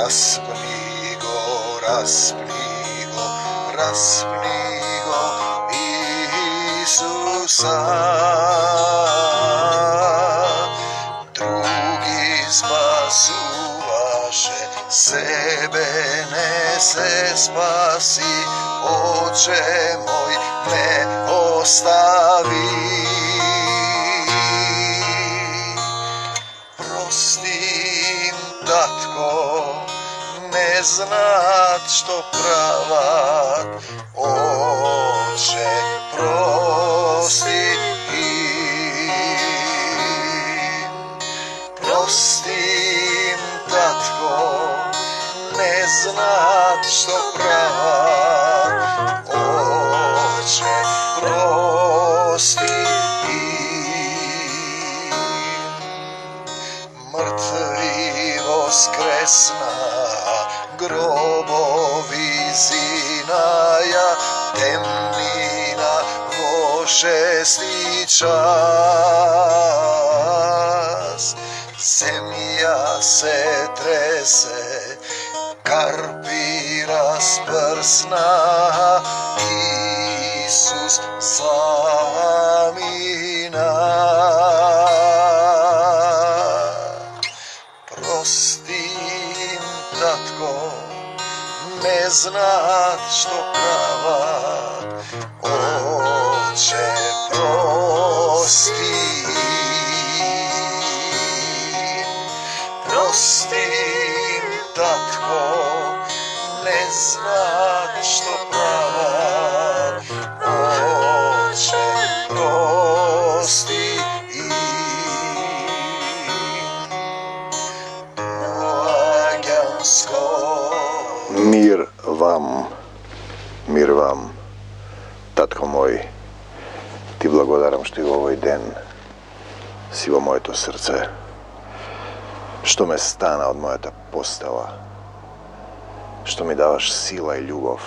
Распни го, распни го, распни го, Исуса. Други спасуваше, себе не се спаси, Отче мой ме остави. Прости им, татко, не знаат што прават, Отче, прости им. Прости им, татко, не знаат што прават, Отче, прости им. Мртви воскресна, гробови зинаја, темнина во 6 час. Земја се тресе, карпи распрсна, Исус замина. Прости им, татко, не знаат што прават, Отче, прости им. Прости им, татко, не знаат што прават, Отче, прости им. Доаѓам скоро. Мир вам, татко мој, ти благодарам што и во овој ден си во моето срце, што ме стана од мојата постела, што ми даваш сила и љубов,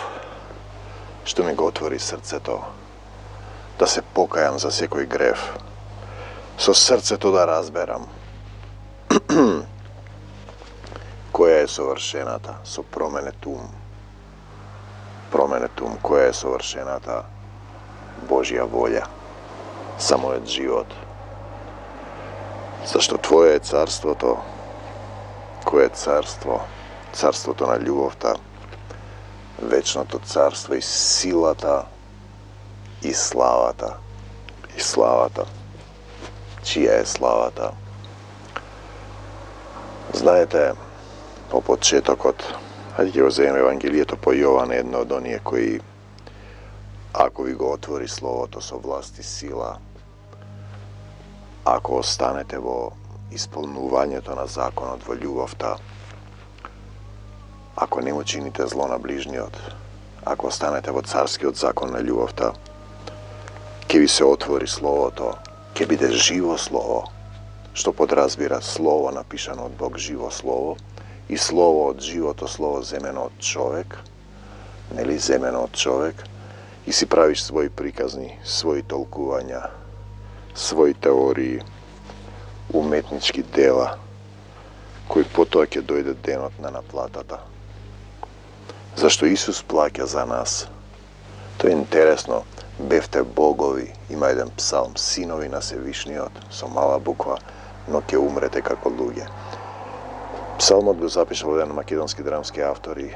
што ми го отвори срцето, да се покајам за секој грев, со срцето да разберам која е совршената, со променет ум, која е совршената Божја волја за мојот живот. Зашто Твое е царството, кое е царство, царството на љубовта, вечното царство и силата и славата. И славата. Чија е славата? Знаете, по почетокот, хајде ќе го земеме Евангелието по Јован, едно од оние кои, ако ви го отвори Словото со власт и сила, ако останете во исполнувањето на законот во љубовта, ако не му чините зло на ближниот, ако останете во царскиот закон на љубовта, ќе ви се отвори Словото, ќе биде живо Слово, што подразбира Слово напишано од Бог, живо Слово, и Слово од живото Слово земено од човек, нели, земено од човек, и си правиш своји приказни, своји толкувања, своји теории, уметнички дела, кои потоа ќе дојде денот на наплатата. Зашто Исус плаќа за нас. Тоа е интересно, бевте богови, има еден псалм, синови на Севишниот, со мала буква, но ќе умрете како луѓе. Псалмот го запишал еден македонски драмски автор и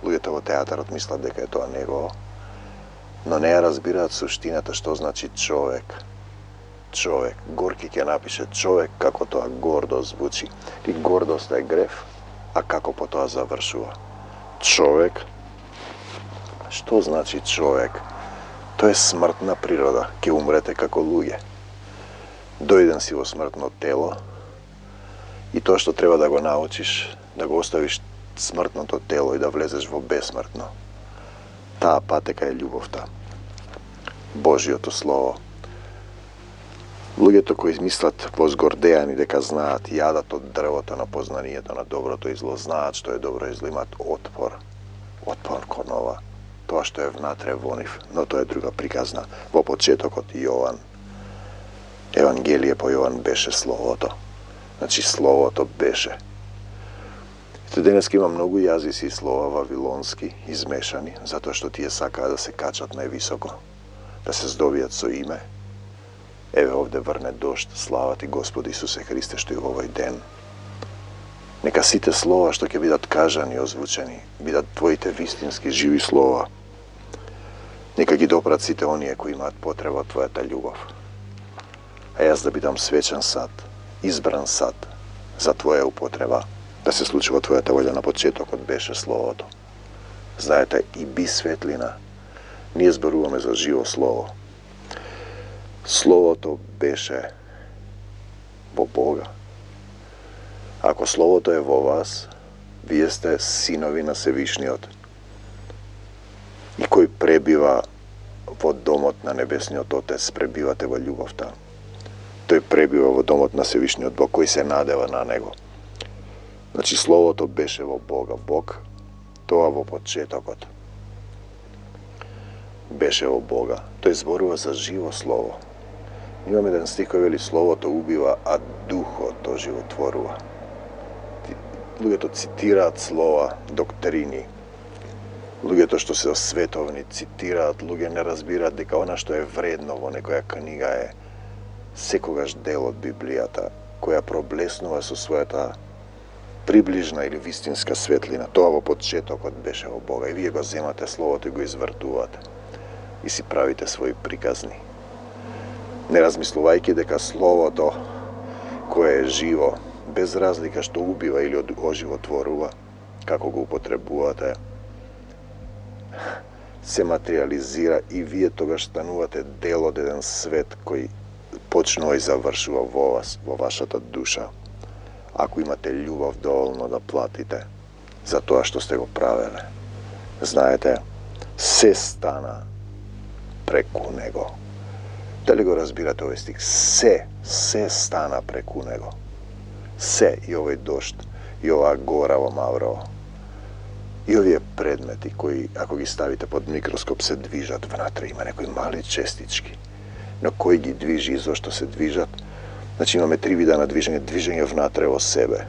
луѓето во театарот мислат дека е тоа негово, но не ја разбираат суштината што значи човек. Човек. Горки ќе напише човек како тоа гордо звучи. И гордост е грев, а како по тоа завршува. Човек. Што значи човек? Тоа е смртна природа. Ќе умрете како луѓе. Дојден си во смртно тело и тоа што треба да го научиш, да го оставиш смртното тело и да влезеш во бесмртно. Таа патека е љубовта. Божјото Слово. Луѓето кои мислат возгордеани дека знаат, јадат од дрвото на познанието на доброто и зло, знаат што е добро и зло, имаат отпор. Отпор кон ова. Тоа што е внатре во нив, но тоа е друга приказна. Во почетокот Јован, Евангелие по Јован беше Словото. Значи Словото беше. Денеска има многу јазици и слова вавилонски измешани, затоа што тие сакаат да се качат највисоко, да се здобијат со име. Еве овде врне дожд, слава ти Господи Исусе Христе, што и во овој ден. Нека сите слова што ќе бидат кажани и озвучени, бидат твоите вистински живи слова. Нека ги допрат сите оние кои имаат потреба од твојата љубов. А јас да бидам свечен сад, избран сад за твоја употреба, да се случи во твојата волја. На почетокот беше Словото. Знаете, и би светлина. Ние зборуваме за живо Слово. Словото беше во Бога. Ако Словото е во вас, вие сте синови на Севишниот. И кој пребива во домот на Небесниот Отец, пребивате во љубовта. Тој пребива во домот на Севишниот Бог, кој се надева на Него. Значи, Словото беше во Бога. Бог, тоа во почетокот, беше во Бога. Тој зборува за живо Слово. Имаме еден стих кој вели: Словото убива, а Духот оживотворува. Луѓето цитираат слова, доктрини. Луѓето што се световни цитираат, луѓе не разбираат дека она што е вредно во некоја книга е секогаш дел од Библијата, која проблеснува со својата приближна или вистинска светлина. Тоа во почетокот беше во Бога. И вие го земате Словото и го извртувате. И си правите своји приказни. Не размислувајќи дека Словото, кое е живо, без разлика што убива или оживотворува, како го употребувате, се материализира и вие тогаш станувате дел од еден свет кој почнува и завршува во вас, во вашата душа. Ако имате љубов доволно да платите за тоа што сте го правеле. Знаете, се стана преку Него. Дали го разбирате овој стих? Се стана преку Него. Се, и овој дожд, и оваа гора во Маврово, и овие предмети кои, ако ги ставите под микроскоп, се движат внатре, има некои мали честички. Но кој ги движи и зошто се движат? Значи имаме три вида на движење. Движење внатре во себе.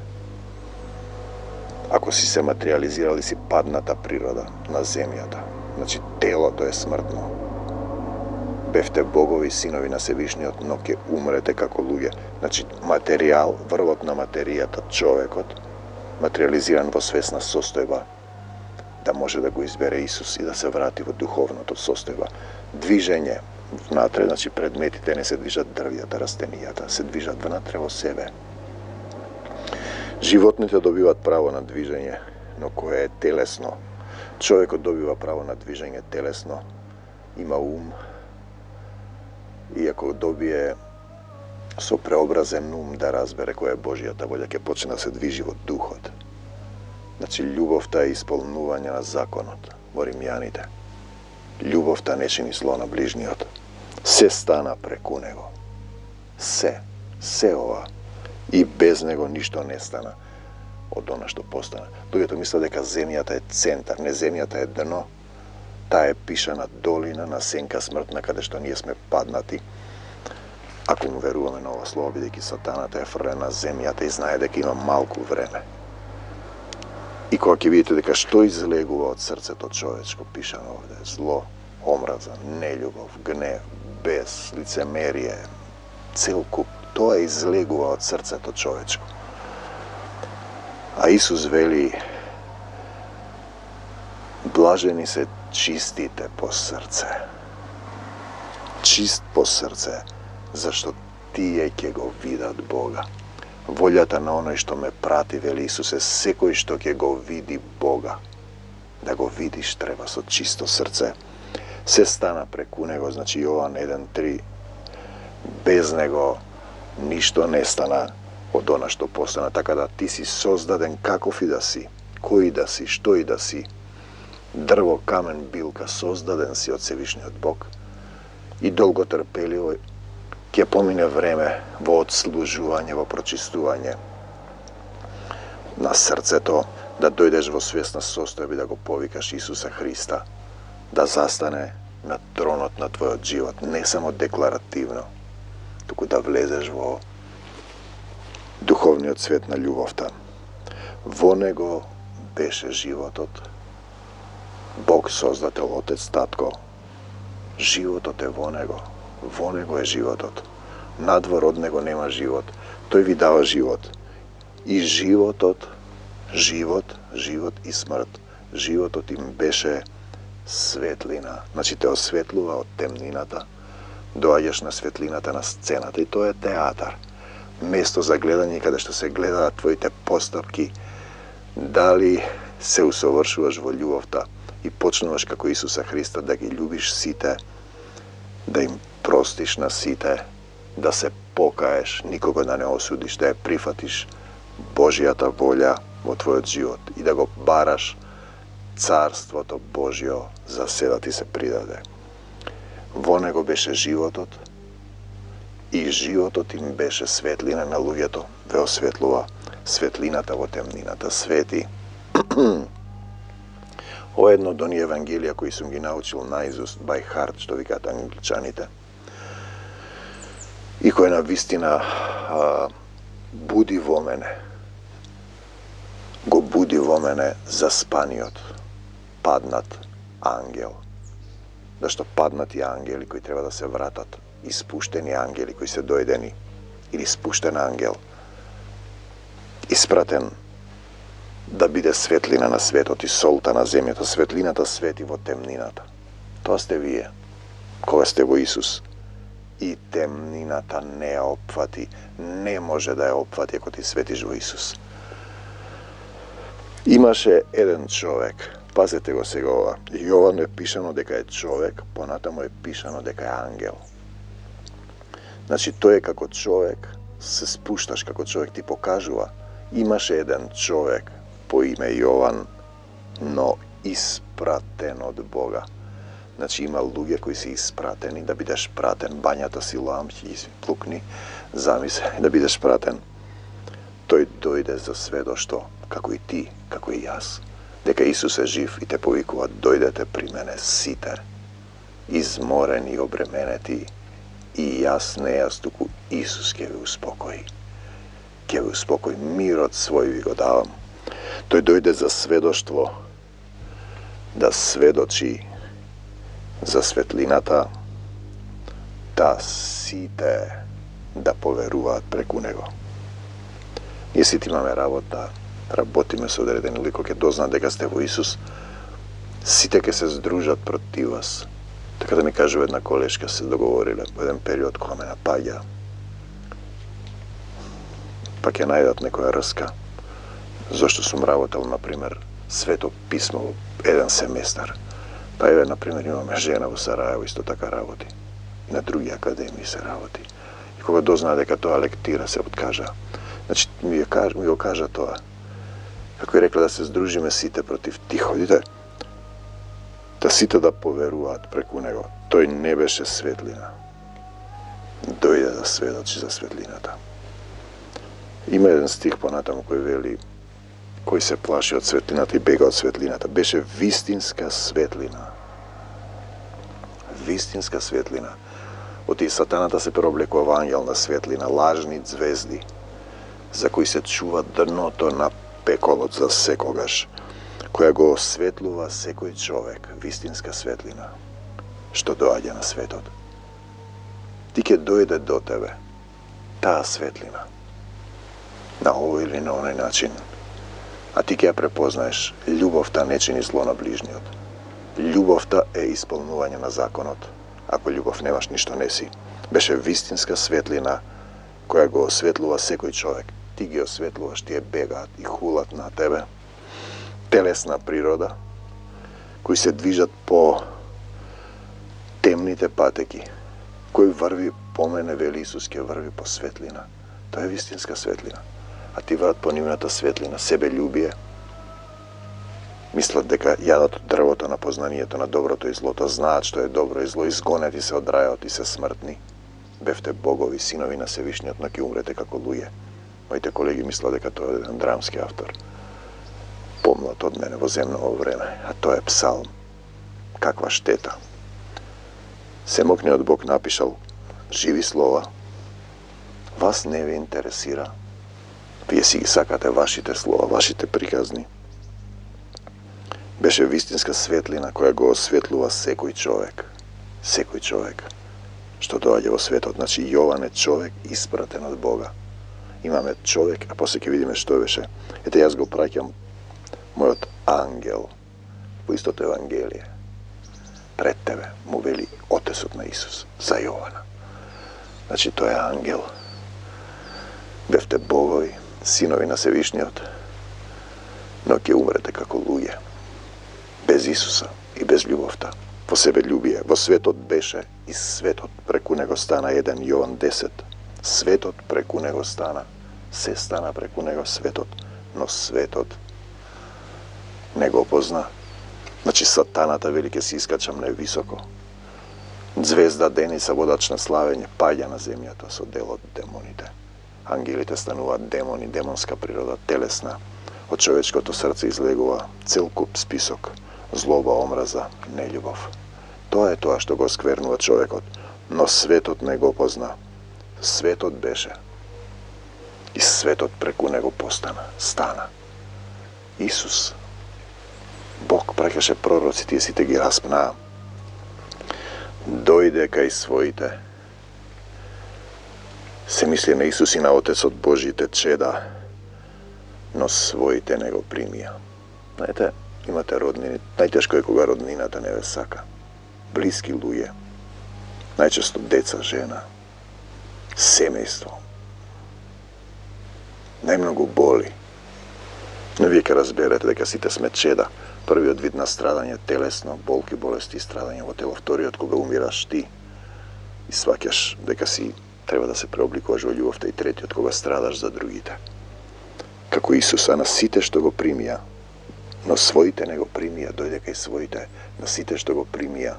Ако си се материализирал и си падната природа на земјата, значи телото е смртно. Бевте богови и синови на Севишниот, но ќе умрете како луѓе. Значи материјал, врвот на материјата, човекот, материализиран во свесна состојба, да може да го избере Исус и да се врати во духовното состојба. Движење внатре, значи предметите не се движат, дрвјата, растенијата, се движат внатре во себе. Животните добиваат право на движење, но кое е телесно. Човекот добива право на движење телесно, има ум, и ако добие со преобразен ум да разбере која е Божјата волја, ќе почне да се движи во духот. Значи, љубовта е исполнување на законот во Римјаните. Љубовта не чини зло на ближниот. Се стана преку Него. Се ова. И без Него ништо не стана од она што постана. Луѓето мислат дека земјата е центар, не, земјата е дно. Таа е пишана долина на сенка смртна, каде што ние сме паднати. Ако му веруваме на ова слово, бидејќи сатаната е фрлен на земјата и знае дека има малку време. И кога ќе видите дека што излегува од срцето човечко, пишано овде: зло, омраза, нељубов, гнев, бес, лицемерие, цел куп, тоа излегува од срцето човечко. А Исус вели: блажени се чистите по срце. Чист по срце, зашто тие ќе го видат Бога. Волјата на оној што ме прати, вели Исус, е секој што ќе го види Бога. Да го видиш треба со чисто срце. Се стана преку Него, значи Јован 1:3. Без Него ништо не стана од она што постана. Така да ти си создаден каков и да си, кој да си, што и да си. Дрво, камен, билка, создаден си од Севишниот Бог. И долго трпеливо ќе помине време во одслужување, во прочистување на срцето, да дојдеш во свесна состојба и да го повикаш Исуса Христа, да застане на тронот на твојот живот, не само декларативно, туку да влезеш во духовниот свет на љубовта. Во него беше животот, Бог Создател, Отец, Татко. Животот е во него е животот. Надвор од него нема живот. Тој ви дава живот. И животот, живот и смрт. Животот им беше светлина. Значи те осветлува од темнината, доаѓаш на светлината на сцената и тоа е театар. Место за гледање каде што се гледаат твоите постапки, дали се усовршуваш во љубовта и почнуваш како Исуса Христа да ги љубиш сите, да им простиш на сите, да се покаеш, никого да не осудиш, да ја прифатиш Божијата волја во твојот живот и да го бараш Царството Божјо за се да ти се придаде. Во него беше животот и животот им беше светлина на луѓето, ве осветлува светлината во темнината. Свети. Ова е едно од оние евангелија кои сум ги научил наизуст, by heart, што викаат англичаните. И кој на вистина буди во мене, го буди во мене заспаниот, паднат ангел. Зашто паднати ангели кои треба да се вратат, испуштени ангели кои се дојдени, или спуштен ангел, испратен да биде светлина на светот и солта на земјата. Светлината свети во темнината. Тоа сте вие, кога сте во Исус. И темнината не ја опфати, не може да ја опфати ако ти светиш во Исус. Имаше еден човек, пазете го сега ова, Јован е пишано дека е човек, понатаму е пишано дека е ангел. Значи тој е како човек, се спушташ како човек, ти покажува. Имаше еден човек по име Јован, но испратен од Бога. Значи има луѓе кои се испратени да бидеш пратен. Бањата Силоам ќе изплукни, замисли да бидеш пратен. Тој дојде за сведоштво, како и ти, како и јас, дека Исус е жив и те повикува: дојдете при мене сите, изморени и обременети, и јас не јас, туку Исус ќе ви успокои. Ќе ви успокои, мирот свој ви го давам. Тој дојде за сведоштво, да сведочи за светлината, да сите да поверуваат преку него. Ние сите имаме работа, работиме со одредени луѓе, кои ќе дознаат дека сте во Исус, сите ќе се здружат против вас. Така да ми кажува една колешка, се договориле во еден период кога ме напаѓа, па ќе најдат некоја рска, зашто сум работел, например, Свето писмо во еден семестар. Па еве, например, имаме жена во Сараево, исто така работи. И на други академии се работи. И кога дознаа дека тоа лектира, се откажа. Значи, ми го кажа тоа. Како и рекла да се здружиме сите против тихо, видите, да сите да поверуваат преку него. Тој не беше светлина. Дојде да сведочи за светлината. Има еден стих понатаму кој вели: кој се плаши од светлината и бега од светлината. Беше вистинска светлина. Вистинска светлина. Оти сатаната се преоблекува ангел на светлина, лажни звезди, за кои се чува дното на пеколот за секогаш, која го осветлува секој човек, вистинска светлина, што доаѓа на светот. Ти ќе дојде до тебе, таа светлина, на овој или на оној начин, а ти ќе ја препознаеш. Љубовта не чини зло на ближниот. Љубовта е исполнување на законот. Ако љубов немаш, ништо не си. Беше вистинска светлина која го осветлува секој човек. Ти ги осветлуваш, тие бегаат и хулат на тебе. Телесна природа, кои се движат по темните патеки. Кој врви по мене, вели Исус, ќе врви по светлина. Тоа е вистинска светлина. А ти врат по нивната светлина, себељубие. Мислат дека јадат од дрвото на познанието на доброто и злото, знаат што е добро и зло, изгонети се од рајот и се смртни. Бевте богови, синови на Севишниот, но ќе умрете како луѓе. Моите колеги мислат дека тоа е еден драмски автор, помлад од мене во земново време, а тоа е псалм. Каква штета. Семокниот Бог напишал живи слова. Вас не ве интересира. Вие си ги сакате вашите слова, вашите приказни. Беше вистинска светлина која го осветлува секој човек. Секој човек што доаѓа во светот. Значи, Јован е човек испратен од Бога. Имаме човек, а после ќе видиме што беше. Ете, јас го праќам мојот ангел во истото Евангелие. Пред тебе му вели Отецот на Исус за Јована. Значи, тој е ангел. Бевте богови, синови на Севишниот, но ќе умрете како луѓе. Без Исуса и без љубовта. Во себе љубие, во светот беше и светот преку него стана. 1 Јован 10. Светот преку него стана. Се стана преку него светот, но светот не го позна. Значи, сатаната вели ке си искачам највисоко. Звезда Деница, водач на славење, паѓа на земјата со дел од демоните. Ангелите стануваат демони, демонска природа, телесна. Од човечкото срце излегува цел куп список. Злоба, омраза, нељубов. Тоа е тоа што го сквернува човекот, но светот не го позна. Светот беше и светот преку него стана. Исус. Бог праќаше пророци, тие сите ги распнаа. Дојде кај своите. Се мисли на Исус и на Отецот Божите чеда, но своите не го примија. Знаете, имате роднини, најтешко е кога роднината не ве сака. Блиски луѓе, најчесто деца, жена, семејство. Најмногу боли. Но вие ќе разберете дека сите сме чеда. Првиот вид на страдање телесно, болки, болести и страдање во тело. Вториот кога умираш ти и сваќаш дека си треба да се преобликуваш во љубовта. И третиот кога страдаш за другите. Како Исуса на сите што го примија, но своите не го примија, дојде кај своите, на сите што го примија.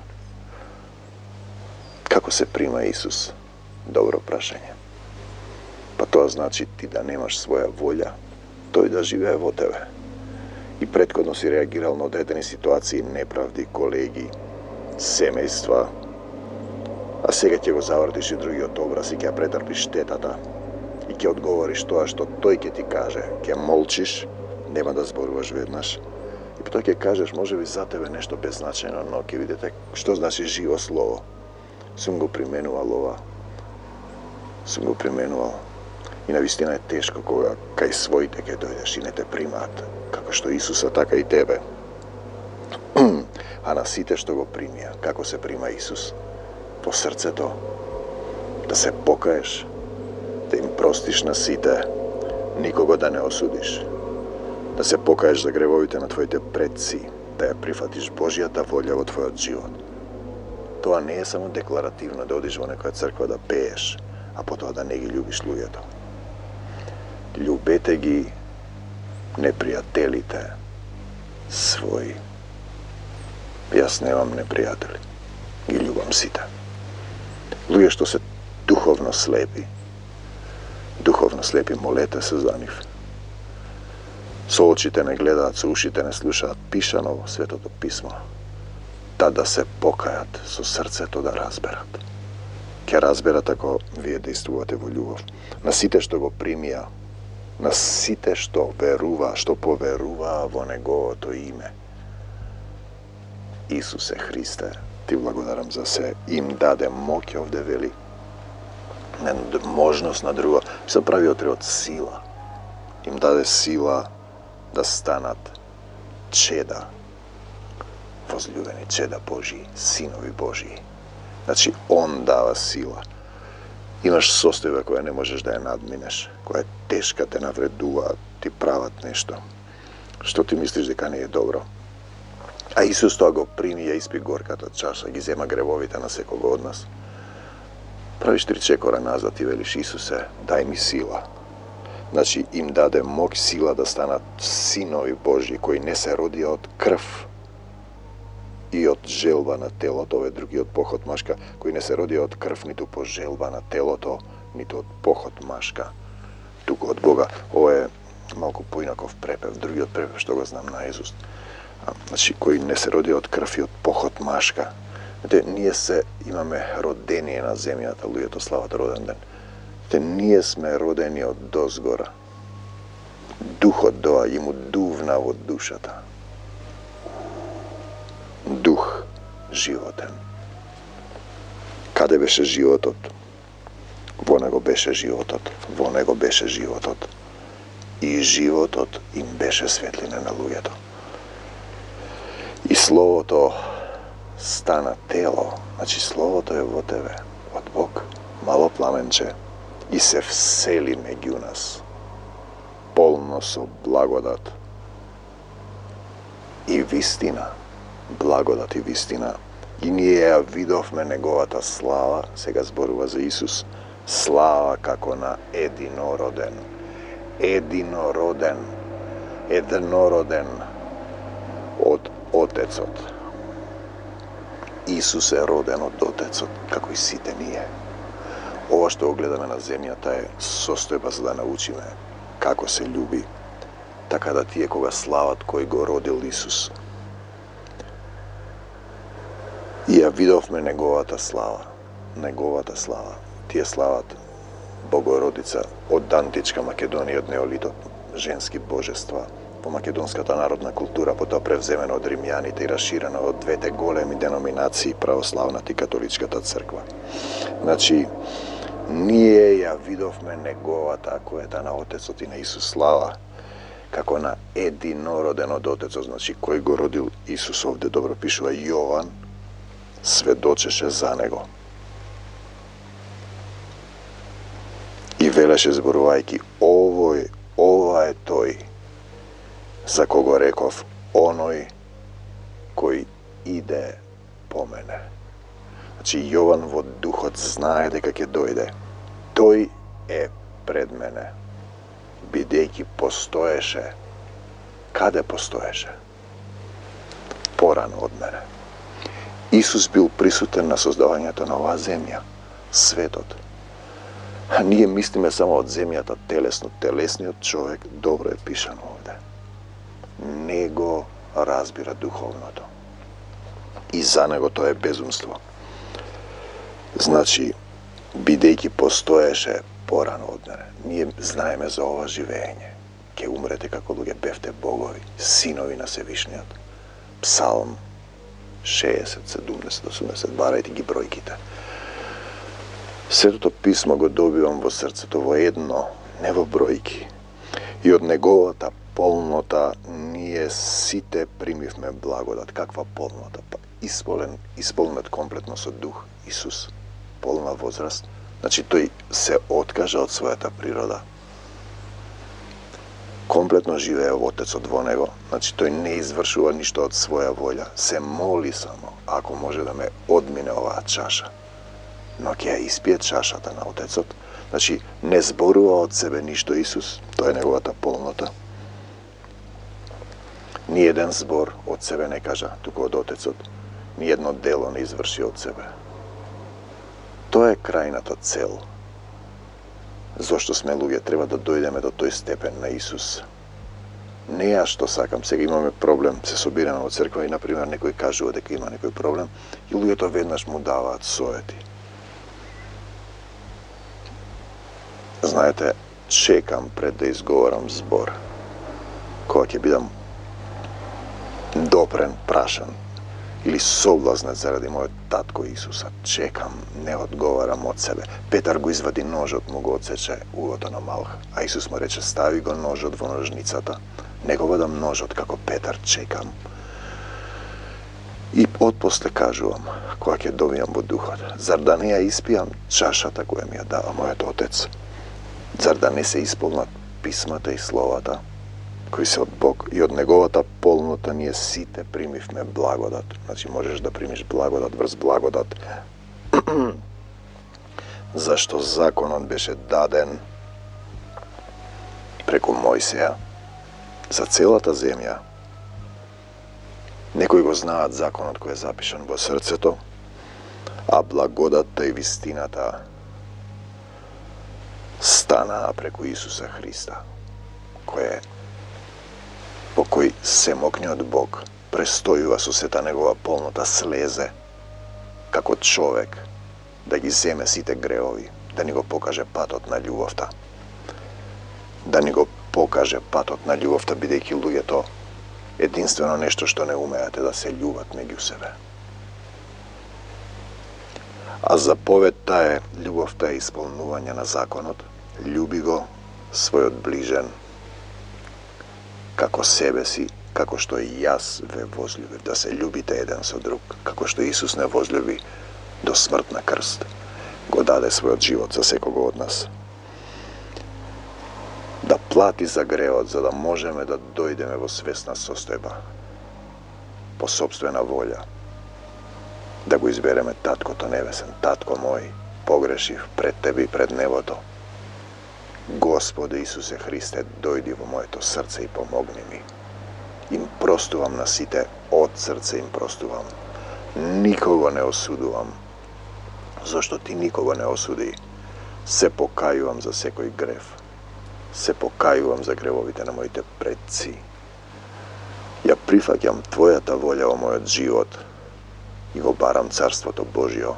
Како се прима Исус? Добро прашање. Па тоа значи ти да немаш своја волја, тој да живее во тебе. И претходно си реагирал на одредени ситуации, неправди, колеги, семејства, а сега ќе го завртиш и другиот образ и ќе ја претрпиш штетата и ќе одговориш тоа што тој ќе ти каже. Ќе молчиш, нема да зборуваш веднаш. И потоа ќе кажеш, можеби за тебе нешто беззначајно, но ќе видите што значи живо слово. Сум го применувал ова. Сум го применувал. И навистина е тешко кога кај своите ќе дојдеш и не те примаат. Како што Исуса, така и тебе. А на сите што го примија, како се прима Исус? По срцето, да се покаеш, да им простиш на сите, никого да не осудиш, да се покаеш за гревовите на твоите предци, да ја прифатиш Божјата волја во твојот живот. Тоа не е само декларативно да одиш во некоја црква да пееш, а потоа да не ги љубиш луѓето. Љубете ги непријателите своји. Јас немам непријатели, ги љубам сите. Луѓе што се духовно слепи, молете се за нив. Со очите не гледаат, со ушите не слушаат, пишано во Светото Писмо. Да се покајат, со срцето да разберат. Ќе разберат ако вие действувате во љубов. На сите што го примија, на сите што верува, што поверуваа во Неговото име. Исусе Христе, ти благодарам за се, им даде моќ, овде вели, не можност на друго, се прави од сила. Им даде сила да станат чеда, возлюбени чеда Божии, синови Божии. Значи, Он дава сила. Имаш состојба која не можеш да ја надминеш, која е тешка, те навредуваат, ти прават нешто, што ти мислиш дека не е добро. А Исус тоа го прими, ја испи горката чаша, ги зема гревовите на секого од нас. Правиш 3 чекора назад и велиш, Исусе, дај ми сила. Значи, им даде моќ, сила да станат синови Божји, кои не се родија од крв и од желба на телото, ове другиот поход машка, кои не се родија од крв, ниту по желба на телото, ниту од поход машка, туку од Бога. Ова е малку поинаков препев, другиот препев што го знам наизуст. Значи, кои не се родија од крв и од поход машка. Ние се имаме родение на земјата, луѓето слават роден ден. Ние сме родени од дозгора. Духот доа и му дувна во душата. Дух животен. Каде беше животот? Во него беше животот. Во него беше животот. И животот им беше светлина на луѓето. И Словото стана тело. Значи Словото е во тебе, од Бог, мало пламенче, и се всели меѓу нас, полно со благодат и вистина. Благодат и вистина. И ние ја видовме неговата слава, сега зборува за Исус, слава како на единороден. Единороден од Отецот. Исус е роден од Отецот, како и сите ние. Ова што го гледаме на земјата е состојба за да научиме како се љуби, така да тие кога слават кој го родил Исус. И ја видовме неговата слава. Неговата слава. Тие слават Богородица од античка Македонија, од неолитот, женски божества, по македонската народна култура, потоа превземено од римјаните и расширено од двете големи деноминации, православната и католичката црква. Значи, ние ја видовме неговата, која е на Отецот и на Исус слава, како на единороден од Отецот, значи кој го родил Исус, овде добро пишува Јован, сведочеше за него. И велеше зборувајќи, ова е тој, за кого реков, оној кој иде по мене. Значи Јован во духот знае дека ќе дојде. Тој е пред мене, бидејќи постоеше. Каде постоеше? Порано од мене. Исус бил присутен на создавањето на оваа земја, светот. А ние мислиме само од земјата телесно. Телесниот човек добро е пишано овде. Не го разбира духовното. И за него тоа е безумство. Значи, бидејќи постоеше порано од мене, ние знаеме за ова живење. Ке умрете како луѓе, бевте богови, синови на Севишниот. Псалм 60, 70, 80, барајте ги бројките. Светото писмо го добивам во срцето во едно, не во бројки. И од неговата полнота ние сите примивме благодат. Каква полнота? Па исполнет комплетно со дух Исус. Полна возраст. Значи тој се откажа од својата природа. Комплетно живее во Отецот во него. Значи тој не извршува ништо од своја волја. Се моли само, ако може да ме одмине оваа чаша. Но ќе ја испие чашата на Отецот. Значи не зборува од себе ништо Исус. Тоа е неговата полнота. Ни еден збор од себе не кажа, туку од Отецот. Ни едно дело не изврши од себе. Тоа е крајната цел. Зошто сме луѓе, треба да дојдеме до тој степен на Исус. Не ја што сакам, сега имаме проблем, се собираме во црква и, например, некој кажува дека има некој проблем и луѓето веднаш му даваат совети. Знаете, чекам пред да изговорам збор. Кога ќе бидам допрен, прашан или соблазнет заради мојот татко Исуса, чекам, не одговарам од себе. Петар го извади ножот, му го отсече угото на Малх, а Исус му рече, стави го ножот во ножницата. Не го водам ножот како Петар, чекам. И отпосле кажувам, кога ќе добијам во духот, зар да не ја испијам чашата која ми ја дава мојот Отец? Зар да не се исполнат писмата и словата, кои се од Бог, и од неговата полнота ние сите примивме благодат. Значи можеш да примиш благодат врз благодат. Зашто законот беше даден преку Мојсеја за целата земја. Некои го знаат законот кој е запишан во срцето, а благодатта и вистината станаа преку Исуса Христа, по кој семокниот Бог престојува со сета негова полнота, слезе како човек да ги земе сите греови, да ни го покаже патот на љубовта, да ни го покаже патот на љубовта, бидејќи луѓето единствено нешто што не умеате да се љубат меѓу себе. А заповедта е љубовта е исполнување на законот. Љуби го својот ближен како себе си, како што и јас ве возљубив, да се љубите еден со друг, како што Исус не возљуби до смрт на крст, го даде својот живот за секого од нас. Да плати за греот, за да можеме да дојдеме во свесна состојба, по собствена волја, да го избереме Таткото Небесен. Татко мој, погрешив пред Тебе и пред небото. Господи Исусе Христе, дојди во моето срце и помогни ми. Им простувам на сите, од срце им простувам. Никого не осудувам, зашто Ти никого не осуди. Се покајувам за секој грев. Се покајувам за гревовите на моите предци. Ја прифаќам Твојата волја во мојот живот и го барам Царството Божјо,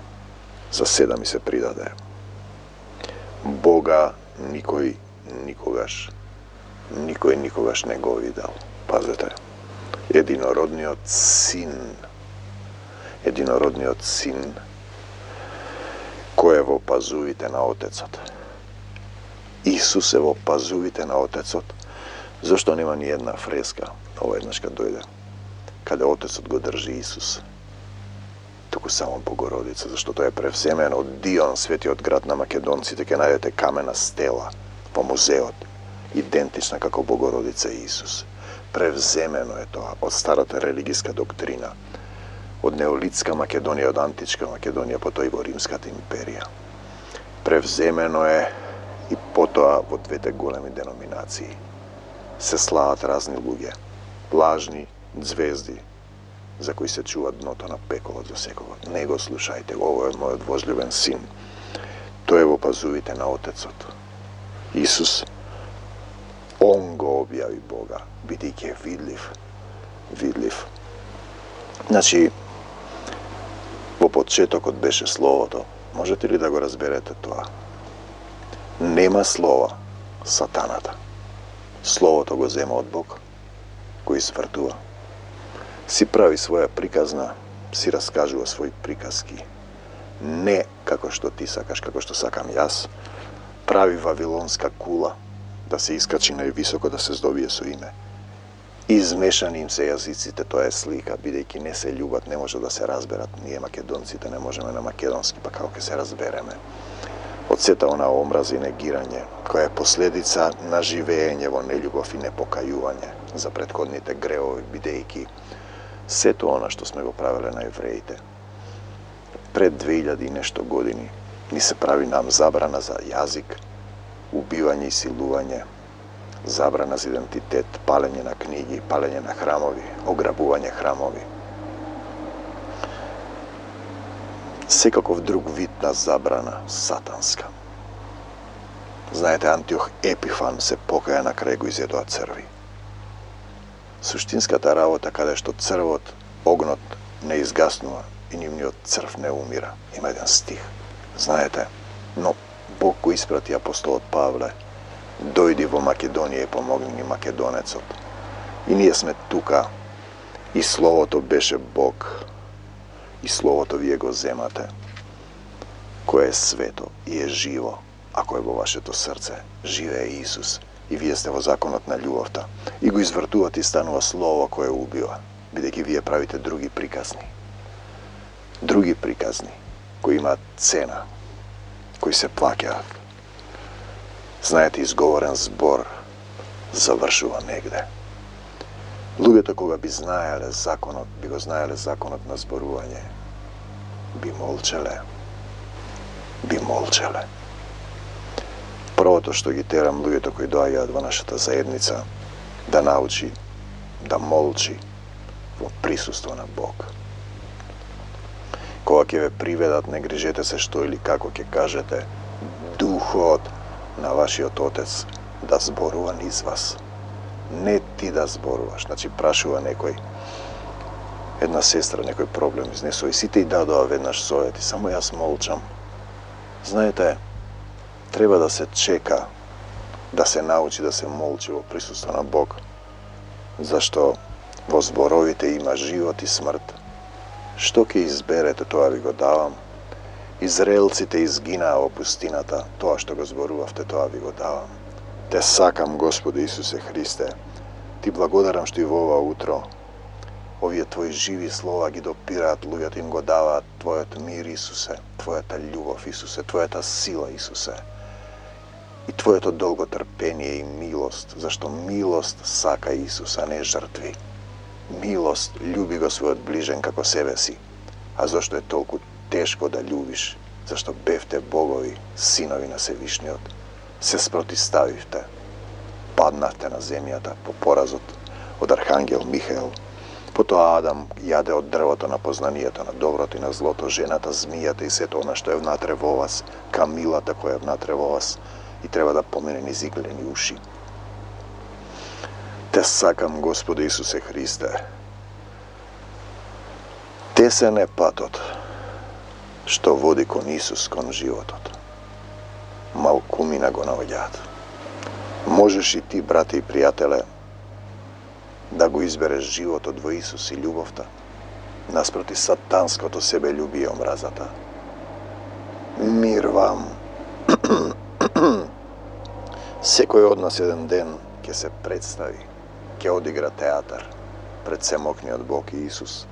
за се да ми се придаде. Бога никој никогаш не го видел. Пазете, единородниот син, кој е во пазувите на Отецот. Исус е во пазувите на Отецот, зашто нема ни една фреска, ова еднаш кад дојде, каде Отецот го држи Исус, туку само Богородица, зашто тоа е превземено од Дион, светиот град на македонците. Ке најдете камена стела во музеот, идентична како Богородица и Исус. Превземено е тоа од старата религиска доктрина, од неолитска Македонија, од античка Македонија, потоа и во Римската империја. Превземено е и потоа во двете големи деноминации. Се слаат разни луѓе, лажни звезди, за кои се чува дното на пеколот за секого. Не го слушајте го, ово е мојот возљубен син. Тој е во пазувите на Отецот. Исус, Он го објави Бога, бидејќи е видлив. Значи, во почетокот беше Словото. Можете ли да го разберете тоа? Нема слово сатаната. Словото го зема од Бог, го извртува. Си прави своја приказна, си раскажува своји приказки. Не како што ти сакаш, како што сакам јас. Прави вавилонска кула, да се искачи највисоко, да се здобие со име. Измешани им се јазиците, тоа е слика, бидејќи не се љубат, не може да се разберат. Ние македонците не можеме на македонски, па како ќе се разбереме? Од сета она омраза и негирање, која е последица на живење во нељубов и непокајување за претходните гревови, бидејќи сето она што сме го правеле на евреите пред 2000 и нешто години ни се прави нам забрана за јазик, убивање и силување, забрана за идентитет, палење на книги, палење на храмови, ограбување храмови. Секаков друг вид на забрана, сатанска. Знаете, Антиох Епифан се покаја на крај, го изедоа црви. Суштинската работа каде што црвот, огнот не изгаснува и нивниот црв не умира. Има еден стих, знаете, но Бог го испрати апостолот Павле, дојди во Македонија и помогни ни македонецот. И ние сме тука, и Словото беше Бог, и Словото вие го земате, кое е свето и е живо, ако е во вашето срце, живее Исус, и вие сте во законот на љубовта, и го извртувате и станува Слово кое убива, бидејќи вие правите други приказни, кои имаат цена, кои се плаќаат. Знаете, изговорен збор завршува негде. Луѓето кога би го знаеле законот на зборување, би молчеле. Првото што ги терам луѓето кои доаѓаат во нашата заедница, да научи да молчи во присуство на Бог. Кога ќе ве приведат, не грижете се што или како ќе кажете, Духот на вашиот Отец да зборува низ вас. Не ти да зборуваш. Значи, прашува некој, една сестра, некој проблем изнесува и сите и дадоа веднаш совети, само јас молчам. Знаете, треба да се чека da se nauči da se molči во присуство на Бог, зашто во зборовите има живот и смрт. Што ќе изберете, тоа ви го давам. Израелците изгинаа во пустината, тоа што го зборувавте, тоа ви го давам. Те сакам, Господи Исусе Христе. Ти благодарам што и во ова утро овие Твои живи слова ги допираат луѓето, им го даваат Твојот мир, Исусе, Твојата љубов, Исусе, Твојата сила, Исусе, и Твоето долготрпение и милост, зашто милост сака Исус, а не жртви. Милост љуби го својот ближен како себе си. А зашто е толку тешко да љубиш? Зашто бевте богови, синови на Севишниот, се спротиставивте, паднавте на земјата по поразот од Архангел Михаел. Потоа Адам јаде од дрвото на познанието на доброто и на злото, жената, змијата и сето она што е внатре во вас, камилата која е внатре во вас, и треба да помине низ иглени уши. Те сакам, Господи Исусе Христе. Тесен е патот што води кон Исус, кон животот. Малкумина го наоѓаат. Можеш и ти, брате и пријателе, да го избереш животот во Исус и љубовта, наспроти сатанското себељубие и омразата. Мир вам! Секој од нас еден ден ќе се представи, ќе одигра театар пред семокниот Бог и Исус.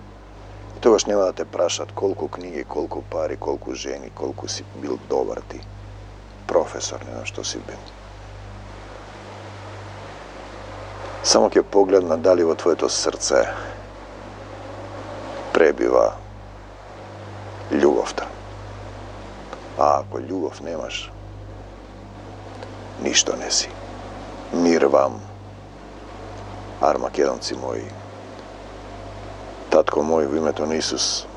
И тогаш нема да те прашат колку книги, колку пари, колку жени, колку си бил добар ти. Професор, не знам што си бил. Само ќе погледна дали во твоето срце пребива љубовта. А ако љубов немаш, ништо не си. Мир вам, армакедонци мои. Татко мој, во името на Исус,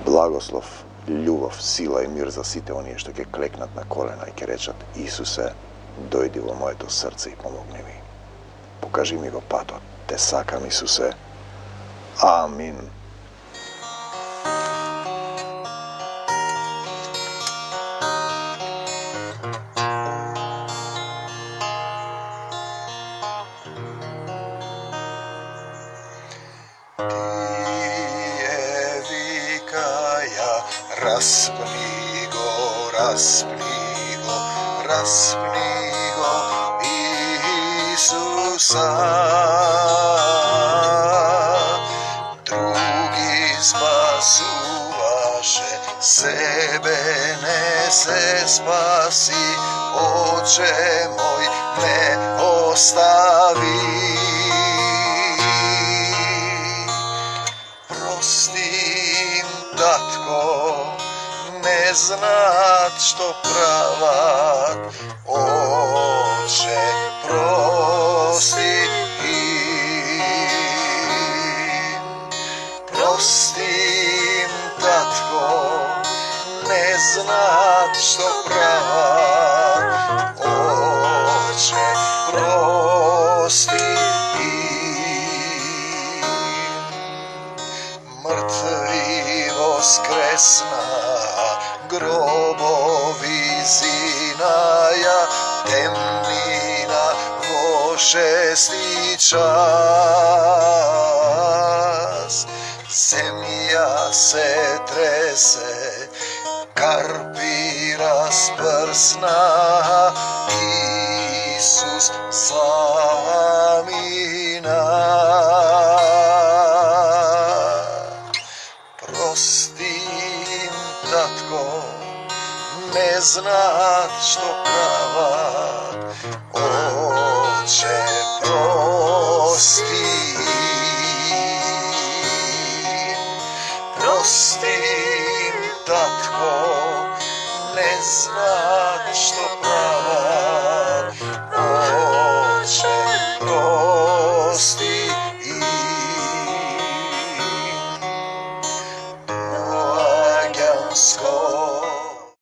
благослов, љубов, сила и мир за сите оние што ќе клекнат на колена и ќе речат: Исусе, дојди во моето срце и помогни ми. Покажи ми го патот. Те сакам, Исусе. Амин. Тие викаја, распни го, распни го, распни го, Исуса. Други спасуваше, себе не се спаси, Оче мој не остави. Прости им, татко, не знаат што прават, Оче, прости им. Прости им, татко, не знаат што прават, Оче, прости им. Мртви воскресна, гробови зинаја, темнина во 6 час. Земја се тресе, карпи распрсна, Исус замина. Прости им, татко, не знаат што прават, Оче, прости им. Прости им, татко, не знаат што прават,